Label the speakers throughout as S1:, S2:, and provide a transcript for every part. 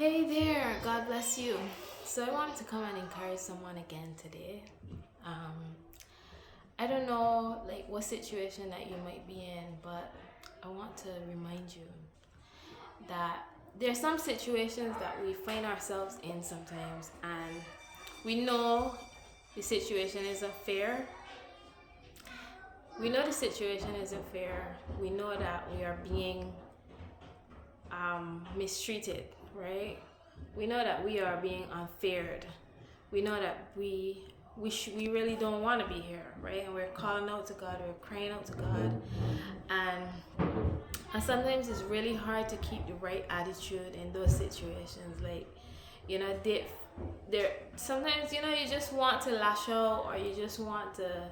S1: Hey there, God bless you. So I wanted to come and encourage someone again today. Um, I don't know like what situation that you might be in, but I want to remind you that there are some situations that we find ourselves in sometimes, and we know the situation isn't fair. We know the situation isn't fair. We know that we are being mistreated, right? We know that we are being unfaired. We know that we really don't want to be here, right? And we're calling out to God, we're crying out to God, and sometimes it's really hard to keep the right attitude in those situations. Like, there sometimes you just want to lash out, or you just want to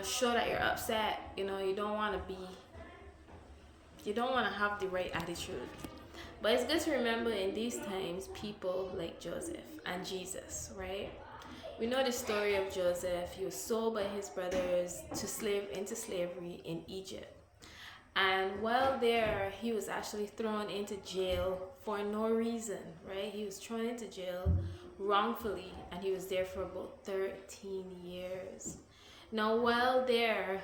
S1: show that you're upset. You don't want to have the right attitude. But it's good to remember in these times people like Joseph and Jesus, right? We know the story of Joseph. He was sold by his brothers into slavery in Egypt. And while there, he was actually thrown into jail for no reason, right? He was thrown into jail wrongfully, and he was there for about 13 years. Now, while there,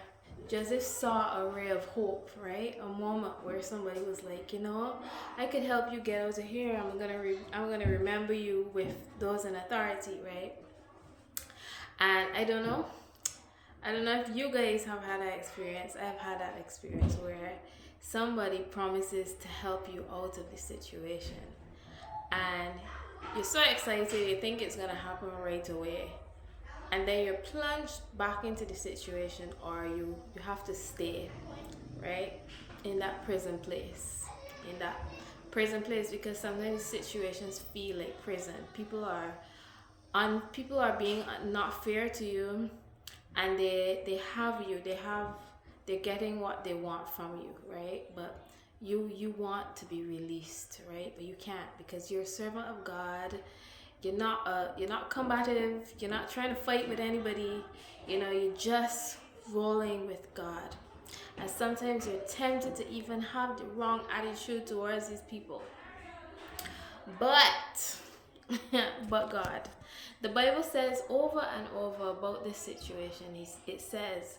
S1: Joseph saw a ray of hope, right? A moment where somebody was like, I could help you get out of here. I'm gonna remember you with those in authority, right? And I don't know if you guys have had that experience. I've had that experience where somebody promises to help you out of the situation, and you're so excited, you think it's gonna happen right away, and then you're plunged back into the situation, or you have to stay, right, in that prison place, because sometimes situations feel like prison. People are being not fair to you, and they're getting what they want from you, right? But you want to be released, right? But you can't, because you're a servant of God. You're not combative. You're not trying to fight with anybody. You're just rolling with God. And sometimes you're tempted to even have the wrong attitude towards these people. But but God. The Bible says over and over about this situation. It says,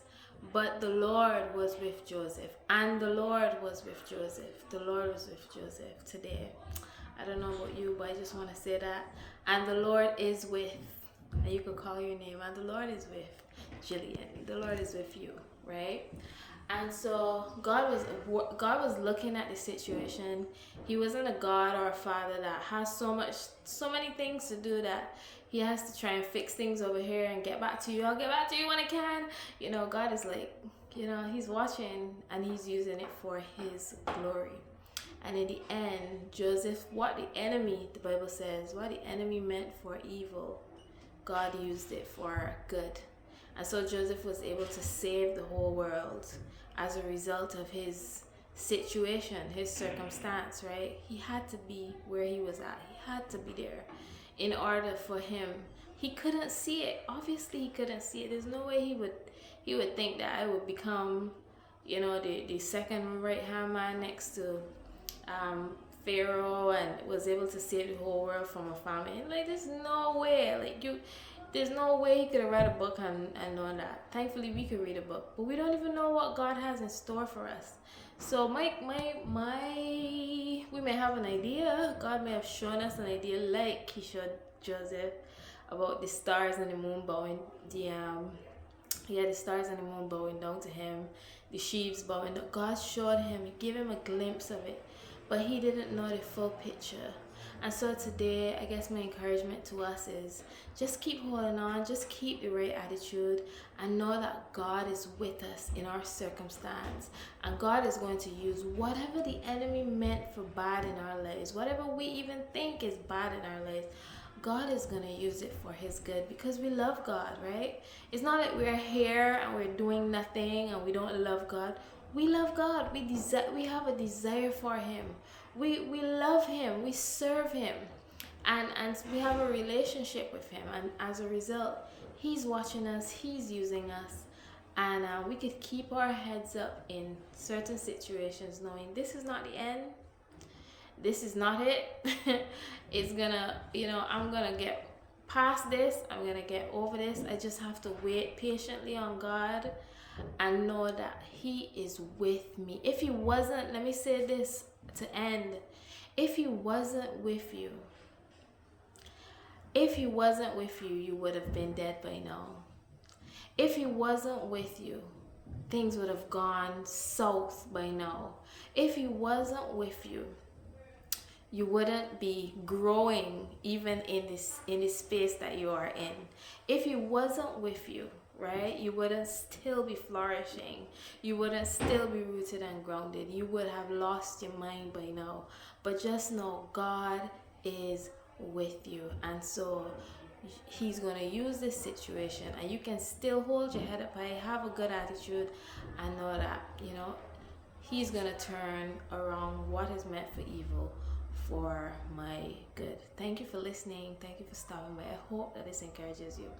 S1: but the Lord was with Joseph, and the Lord was with Joseph. The Lord was with Joseph today. I don't know about you, but I just want to say that. And the Lord is with, and you could call your name, and the Lord is with Jillian. The Lord is with you, right? And so God was looking at the situation. He wasn't a God or a father that has so many things to do that he has to try and fix things over here and get back to you. I'll get back to you when I can. God is like, he's watching, and he's using it for his glory. And in the end, Joseph, the Bible says, what the enemy meant for evil, God used it for good. And so Joseph was able to save the whole world as a result of his situation, his circumstance, right? He had to be where he was at. He had to be there in order for him. He couldn't see it. Obviously, he couldn't see it. There's no way he would think that I would become, the second right hand man next to Pharaoh, and was able to save the whole world from a famine. Like, there's no way. There's no way he could have read a book and known that. Thankfully, we could read a book, but we don't even know what God has in store for us. So we may have an idea. God may have shown us an idea, like He showed Joseph about the stars and the moon bowing. The stars and the moon bowing down to him, the sheaves bowing down. God showed him. He gave him a glimpse of it, but he didn't know the full picture. And so today, I guess my encouragement to us is just keep holding on, just keep the right attitude, and know that God is with us in our circumstance. And God is going to use whatever the enemy meant for bad in our lives, whatever we even think is bad in our lives, God is going to use it for his good, because we love God, right? It's not like we're here and we're doing nothing and we don't love God. We love God. We have a desire for him. We love him. We serve him. And we have a relationship with him. And as a result, he's watching us. He's using us. And we could keep our heads up in certain situations, knowing this is not the end. this is not it. It's gonna, I'm gonna get past this. I'm gonna get over this. I just have to wait patiently on God and know that He is with me. If He wasn't, let me say this to end. If He wasn't with you, you would have been dead by now. If He wasn't with you, things would have gone south by now. If He wasn't with you, you wouldn't be growing even in this space that you are in. If He wasn't with you, right, you wouldn't still be flourishing. You wouldn't still be rooted and grounded. You would have lost your mind by now. But just know God is with you, and so He's going to use this situation, and you can still hold your head up high, have a good attitude, and know that He's going to turn around what is meant for evil for my good. Thank you for listening. Thank you for stopping by. I hope that this encourages you,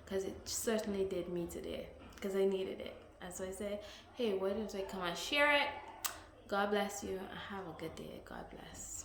S1: because it certainly did me today, because I needed it. And so I said, hey, why don't I come and share it? God bless you, and have a good day. God bless.